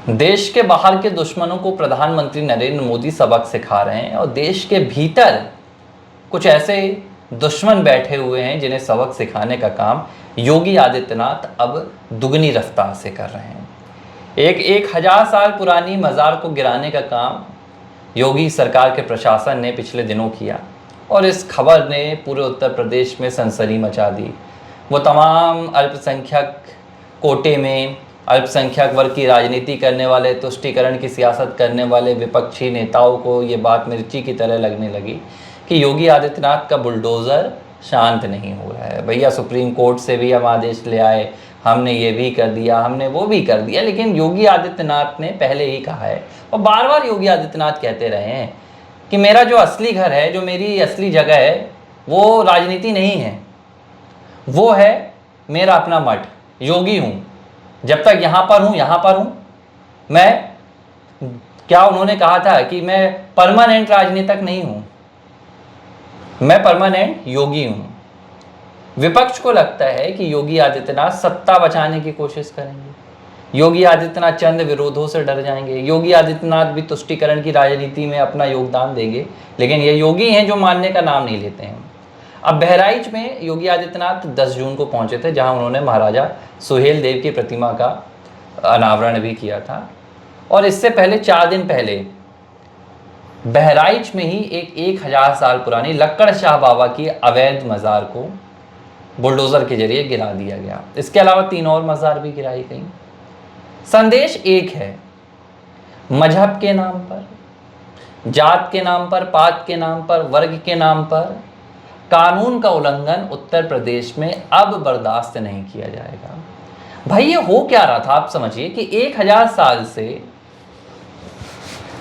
देश के बाहर के दुश्मनों को प्रधानमंत्री नरेंद्र मोदी सबक सिखा रहे हैं और देश के भीतर कुछ ऐसे दुश्मन बैठे हुए हैं जिन्हें सबक सिखाने का काम योगी आदित्यनाथ अब दुगनी रफ्तार से कर रहे हैं। एक 1000 साल पुरानी मज़ार को गिराने का काम योगी सरकार के प्रशासन ने पिछले दिनों किया और इस खबर ने पूरे उत्तर प्रदेश में सनसनी मचा दी। वो तमाम अल्पसंख्यक कोटे में अल्पसंख्यक वर्ग की राजनीति करने वाले, तुष्टीकरण की सियासत करने वाले विपक्षी नेताओं को ये बात मिर्ची की तरह लगने लगी कि योगी आदित्यनाथ का बुलडोज़र शांत नहीं हो रहा है। भैया सुप्रीम कोर्ट से भी हम आदेश ले आए, हमने ये भी कर दिया, हमने वो भी कर दिया, लेकिन योगी आदित्यनाथ ने पहले ही कहा है और बार बार योगी आदित्यनाथ कहते रहे हैं कि मेरा जो असली घर है, जो मेरी असली जगह है, वो राजनीति नहीं है, वो है मेरा अपना मठ। योगी हूँ, जब तक यहाँ पर हूँ। मैं, क्या उन्होंने कहा था कि मैं परमानेंट राजनीतिक नहीं हूँ, मैं परमानेंट योगी हूँ। विपक्ष को लगता है कि योगी आदित्यनाथ सत्ता बचाने की कोशिश करेंगे, योगी आदित्यनाथ चंद विरोधों से डर जाएंगे, योगी आदित्यनाथ भी तुष्टीकरण की राजनीति में अपना योगदान देंगे, लेकिन ये योगी हैं जो मानने का नाम नहीं लेते हैं। अब बहराइच में योगी आदित्यनाथ 10 जून को पहुंचे थे, जहां उन्होंने महाराजा सुहेल देव की प्रतिमा का अनावरण भी किया था और इससे पहले 4 दिन पहले बहराइच में ही एक 1000 साल पुरानी लक्कड़ शाह बाबा की अवैध मज़ार को बुलडोज़र के जरिए गिरा दिया गया। इसके अलावा 3 और मज़ार भी गिराई गई। संदेश एक है, मजहब के नाम पर, जात के नाम पर, पात के नाम पर, वर्ग के नाम पर कानून का उल्लंघन उत्तर प्रदेश में अब बर्दाश्त नहीं किया जाएगा। भाई ये हो क्या रहा था, आप समझिए कि 1000 साल से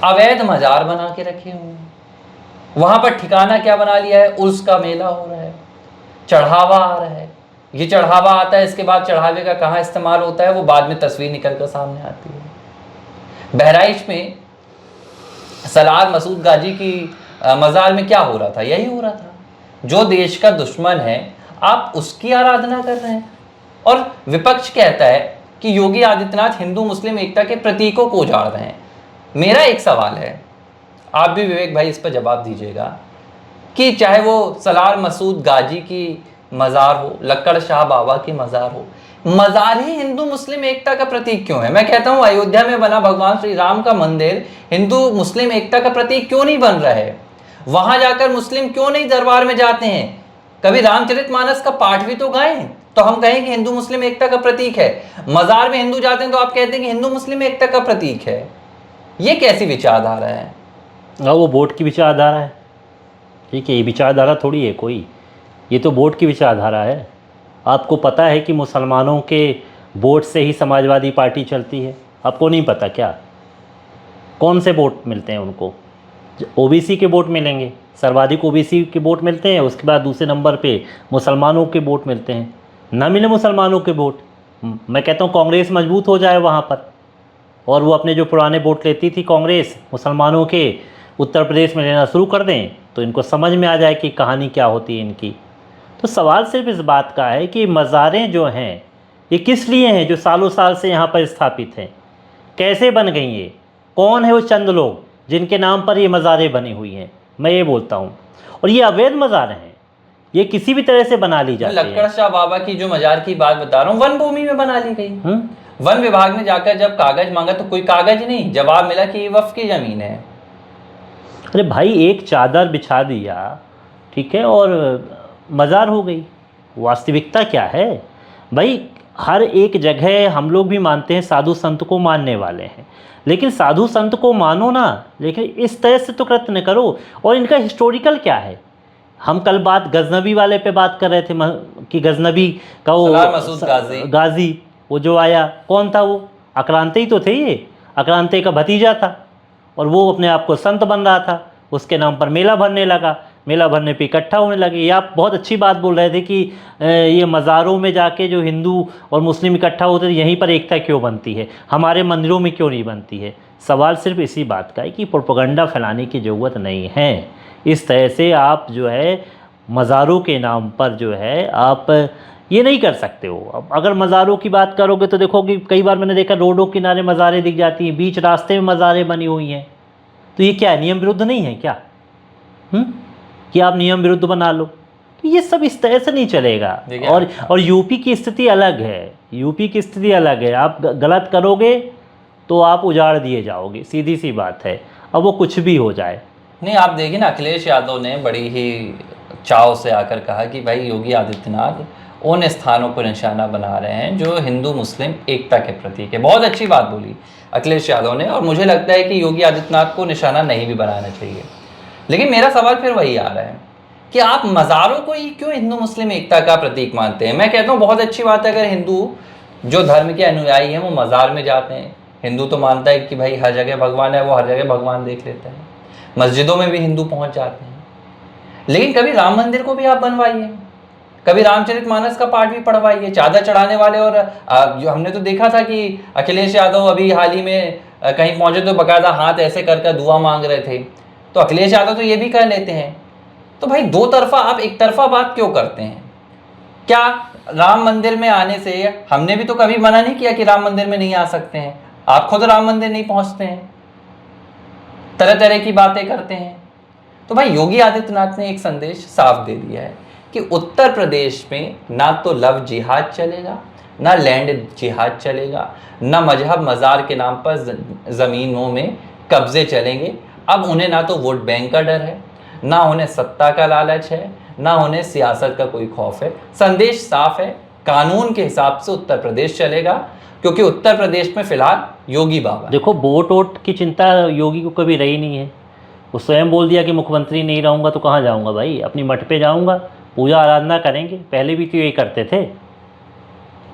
अवैध मजार बना के रखे हुए हैं, वहां पर ठिकाना क्या बना लिया है, उर्स का मेला हो रहा है, चढ़ावा आ रहा है, ये चढ़ावा आता है, इसके बाद चढ़ावे का कहाँ इस्तेमाल होता है वो बाद में तस्वीर निकल कर सामने आती है। बहराइच में सलार मसूद गाजी की मजार में क्या हो रहा था, यही हो रहा था। जो देश का दुश्मन है आप उसकी आराधना कर रहे हैं और विपक्ष कहता है कि योगी आदित्यनाथ हिंदू मुस्लिम एकता के प्रतीकों को उजाड़ रहे हैं। मेरा एक सवाल है, आप भी विवेक भाई इस पर जवाब दीजिएगा कि चाहे वो सलार मसूद गाजी की मज़ार हो, लक्कड़ शाह बाबा की मज़ार हो, मज़ार ही हिंदू मुस्लिम एकता का प्रतीक क्यों है? मैं कहता हूँ अयोध्या में बना भगवान श्री राम का मंदिर हिंदू मुस्लिम एकता का प्रतीक क्यों नहीं बन रहा है? वहां जाकर मुस्लिम क्यों नहीं दरबार में जाते हैं? कभी रामचरितमानस का पाठ भी तो गाएं, तो हम कहें कि हिंदू मुस्लिम एकता का प्रतीक है। मजार में हिंदू जाते हैं तो आप कहते हैं कि हिंदू मुस्लिम एकता का प्रतीक है। ये कैसी विचारधारा है? वो वोट की विचारधारा है, ठीक है, ये विचारधारा थोड़ी है कोई, ये तो वोट की विचारधारा है। आपको पता है कि मुसलमानों के वोट से ही समाजवादी पार्टी चलती है, आपको नहीं पता क्या? कौन से वोट मिलते हैं उनको? ओबीसी के वोट मिलेंगे, सर्वाधिक ओबीसी के वोट मिलते हैं, उसके बाद दूसरे नंबर पे मुसलमानों के वोट मिलते हैं। ना मिले मुसलमानों के वोट, मैं कहता हूँ कांग्रेस मजबूत हो जाए वहाँ पर और वो अपने जो पुराने वोट लेती थी कांग्रेस मुसलमानों के, उत्तर प्रदेश में लेना शुरू कर दें तो इनको समझ में आ जाए कि कहानी क्या होती है इनकी। तो सवाल सिर्फ इस बात का है कि मज़ारें जो हैं ये किस लिए हैं, जो सालों साल से यहाँ पर स्थापित हैं, कैसे बन गई ये, कौन है वो चंद लोग जिनके नाम पर ये मज़ारें बनी हुई हैं? मैं ये बोलता हूँ, और ये अवैध मज़ारें हैं, ये किसी भी तरह से बना ली जाती है। लक्कड़ शाह बाबा की जो मजार की बात बता रहा हूँ वन भूमि में बना ली गई। वन विभाग ने जाकर जब कागज मांगा तो कोई कागज नहीं, जवाब मिला कि ये वक्फ की जमीन है। अरे भाई, एक चादर बिछा दिया, ठीक है, और मज़ार हो गई। वास्तविकता क्या है भाई? हर एक जगह हम लोग भी मानते हैं, साधु संत को मानने वाले हैं, लेकिन साधु संत को मानो ना, लेकिन इस तरह से तो कृत्य न करो। और इनका हिस्टोरिकल क्या है? हम कल बात गजनबी वाले पे बात कर रहे थे कि गजनबी का वो मसूद गाजी वो जो आया, कौन था वो? आक्रांति ही तो थे, ये आक्रांति का भतीजा था और वो अपने आप को संत बन रहा था, उसके नाम पर मेला भरने लगा, मेला भरने पे इकट्ठा होने लगे। ये आप बहुत अच्छी बात बोल रहे थे कि ये मज़ारों में जाके जो हिंदू और मुस्लिम इकट्ठा होते थे, यहीं पर एकता क्यों बनती है, हमारे मंदिरों में क्यों नहीं बनती है? सवाल सिर्फ इसी बात का है कि प्रोपेगेंडा फैलाने की ज़रूरत नहीं है। इस तरह से आप जो है मज़ारों के नाम पर जो है आप ये नहीं कर सकते हो। अब अगर मज़ारों की बात करोगे तो देखो कि कई बार मैंने देखा रोडों किनारे मज़ारें दिख जाती हैं, बीच रास्ते में मज़ारें बनी हुई हैं। तो ये क्या है, नियम विरुद्ध नहीं है क्या? कि आप नियम विरुद्ध बना लो? तो ये सब इस तरह से नहीं चलेगा। और यूपी की स्थिति अलग है, यूपी की स्थिति अलग है। आप गलत करोगे तो आप उजाड़ दिए जाओगे, सीधी सी बात है। अब वो कुछ भी हो जाए। नहीं, आप देखिए ना, अखिलेश यादव ने बड़ी ही चाव से आकर कहा कि भाई योगी आदित्यनाथ उन स्थानों को निशाना बना रहे हैं जो हिंदू मुस्लिम एकता के प्रतीक है। बहुत अच्छी बात बोली अखिलेश यादव ने, और मुझे लगता है कि योगी आदित्यनाथ को निशाना नहीं भी बनाना चाहिए। लेकिन मेरा सवाल फिर वही आ रहा है कि आप मज़ारों को ही क्यों हिंदू मुस्लिम एकता का प्रतीक मानते हैं? मैं कहता हूँ बहुत अच्छी बात है अगर हिंदू जो धर्म के अनुयायी हैं वो मज़ार में जाते हैं। हिंदू तो मानता है कि भाई हर जगह भगवान है, वो हर जगह भगवान देख लेते हैं। मस्जिदों में भी हिंदू पहुंच जाते हैं। लेकिन कभी राम मंदिर को भी आप बनवाइए, कभी रामचरितमानस का पाठ भी पढ़वाइए। चादर चढ़ाने वाले, और जो हमने तो देखा था कि अखिलेश यादव अभी हाल ही में कहीं पहुंचे तो बकायदा हाथ ऐसे कर दुआ मांग रहे थे। तो अखिलेश यादव तो ये भी कह लेते हैं। तो भाई दो तरफा, आप एक तरफा बात क्यों करते हैं? क्या राम मंदिर में आने से, हमने भी तो कभी मना नहीं किया कि राम मंदिर में नहीं आ सकते हैं। आप खुद राम मंदिर नहीं पहुंचते हैं, तरह तरह की बातें करते हैं। तो भाई योगी आदित्यनाथ ने एक संदेश साफ दे दिया है कि उत्तर प्रदेश में ना तो लव जिहाद चलेगा, ना लैंड जिहाद चलेगा, ना मजहब मज़ार के नाम पर ज़मीनों में कब्जे चलेंगे। अब उन्हें ना तो वोट बैंक का डर है, ना उन्हें सत्ता का लालच है, ना उन्हें सियासत का कोई खौफ है। संदेश साफ है, कानून के हिसाब से उत्तर प्रदेश चलेगा, क्योंकि उत्तर प्रदेश में फिलहाल योगी बाबा। देखो, वोट वोट की चिंता योगी को कभी रही नहीं है। वो स्वयं बोल दिया कि मुख्यमंत्री नहीं रहूँगा तो कहाँ जाऊँगा भाई, अपनी मठ पे जाऊँगा, पूजा आराधना करेंगे। पहले भी तो यही करते थे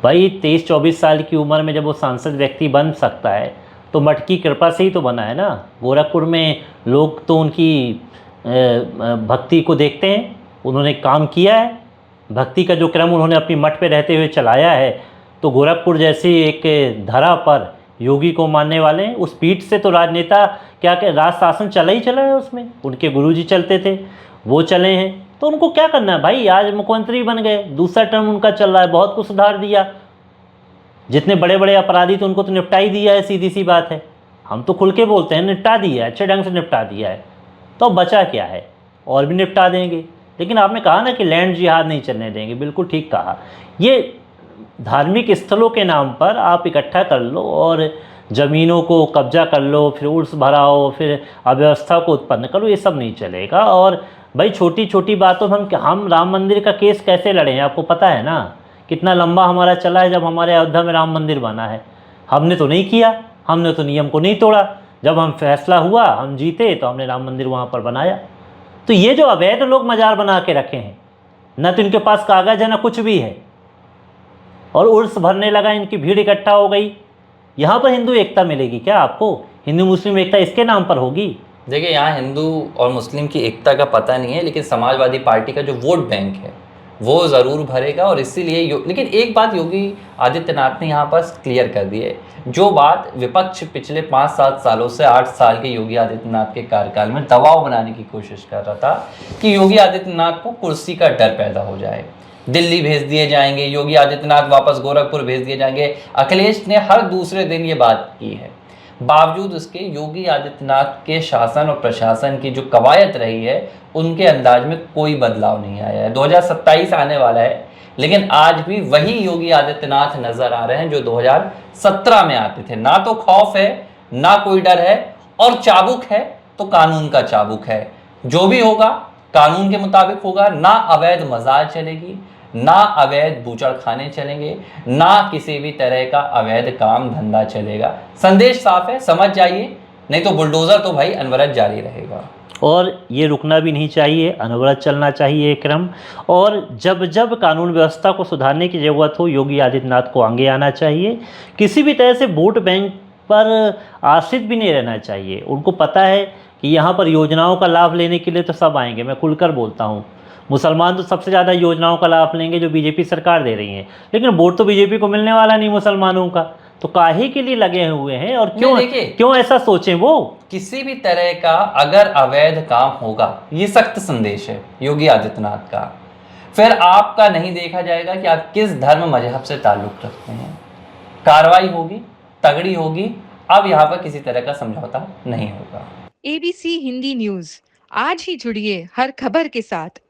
भाई। 23-24 साल की उम्र में जब वो सांसद व्यक्ति बन सकता है तो मठ की कृपा से ही तो बना है ना। गोरखपुर में लोग तो उनकी भक्ति को देखते हैं, उन्होंने काम किया है, भक्ति का जो क्रम उन्होंने अपनी मठ पे रहते हुए चलाया है। तो गोरखपुर जैसी एक धरा पर योगी को मानने वाले हैं। उस पीठ से तो राजनेता क्या राज शासन चला ही चला है, उसमें उनके गुरुजी चलते थे, वो चले हैं। तो उनको क्या करना है भाई, आज मुख्यमंत्री बन गए, दूसरा टर्म उनका चल रहा है, बहुत कुछ सुधार दिया। जितने बड़े बड़े अपराधी तो उनको तो निपटा ही दिया है, सीधी सी बात है। हम तो खुल के बोलते हैं निपटा दिया है, अच्छे ढंग से निपटा दिया है। तो अब बचा क्या है, और भी निपटा देंगे। लेकिन आपने कहा ना कि लैंड जिहाद नहीं चलने देंगे, बिल्कुल ठीक कहा। ये धार्मिक स्थलों के नाम पर आप इकट्ठा कर लो और ज़मीनों को कब्जा कर लो, फिर उर्स भराओ, फिर अव्यवस्था को उत्पन्न करो, ये सब नहीं चलेगा। और भाई छोटी छोटी बातों में हम राम मंदिर का केस कैसे लड़े हैं, आपको पता है ना कितना लंबा हमारा चला है। जब हमारे अयोध्या में राम मंदिर बना है, हमने तो नहीं किया, हमने तो नियम को नहीं तोड़ा। जब हम फैसला हुआ, हम जीते, तो हमने राम मंदिर वहाँ पर बनाया। तो ये जो अवैध लोग मज़ार बना के रखे हैं, न तो इनके पास कागज़ है, ना कुछ भी है, और उर्स भरने लगा, इनकी भीड़ इकट्ठा हो गई। यहाँ पर हिंदू एकता मिलेगी क्या आपको? हिंदू मुस्लिम एकता इसके नाम पर होगी? देखिए, यहाँ हिंदू और मुस्लिम की एकता का पता नहीं है, लेकिन समाजवादी पार्टी का जो वोट बैंक है वो ज़रूर भरेगा। और इसीलिए लेकिन एक बात योगी आदित्यनाथ ने यहाँ पर क्लियर कर दी है, जो बात विपक्ष पिछले 5-7 सालों से 8 साल के योगी आदित्यनाथ के कार्यकाल में दबाव बनाने की कोशिश कर रहा था कि योगी आदित्यनाथ को कुर्सी का डर पैदा हो जाए, दिल्ली भेज दिए जाएंगे, योगी आदित्यनाथ वापस गोरखपुर भेज दिए जाएंगे। अखिलेश ने हर दूसरे दिन ये बात की है। बावजूद उसके योगी आदित्यनाथ के शासन और प्रशासन की जो कवायद रही है, उनके अंदाज में कोई बदलाव नहीं आया है। 2027 आने वाला है, लेकिन आज भी वही योगी आदित्यनाथ नजर आ रहे हैं जो 2017 में आते थे। ना तो खौफ है, ना कोई डर है, और चाबुक है तो कानून का चाबुक है। जो भी होगा कानून के मुताबिक होगा। ना अवैध मज़ार चलेगी, ना अवैध बूचड़ खाने चलेंगे, ना किसी भी तरह का अवैध काम धंधा चलेगा। संदेश साफ है, समझ जाइए, नहीं तो बुलडोजर तो भाई अनवरत जारी रहेगा। और ये रुकना भी नहीं चाहिए, अनवरत चलना चाहिए क्रम। और जब जब कानून व्यवस्था को सुधारने की ज़रूरत हो, योगी आदित्यनाथ को आगे आना चाहिए। किसी भी तरह से वोट बैंक पर आश्रित भी नहीं रहना चाहिए। उनको पता है कि यहाँ पर योजनाओं का लाभ लेने के लिए तो सब आएंगे। मैं खुलकर बोलता हूँ, मुसलमान तो सबसे ज़्यादा योजनाओं का लाभ लेंगे जो बीजेपी सरकार दे रही है, लेकिन वोट तो बीजेपी को मिलने वाला नहीं मुसलमानों का। तो काहे के लिए लगे हुए हैं, और क्यों ऐसा सोचें वो? किसी भी तरह का अगर अवैध काम होगा, ये सख्त संदेश है योगी आदित्यनाथ का, फिर आपका नहीं देखा जाएगा कि आप किस धर्म मजहब से ताल्लुक रखते हैं। कार्रवाई होगी, तगड़ी होगी। अब यहाँ पर किसी तरह का समझौता नहीं होगा। ABC हिंदी न्यूज, आज ही जुड़िए हर खबर के साथ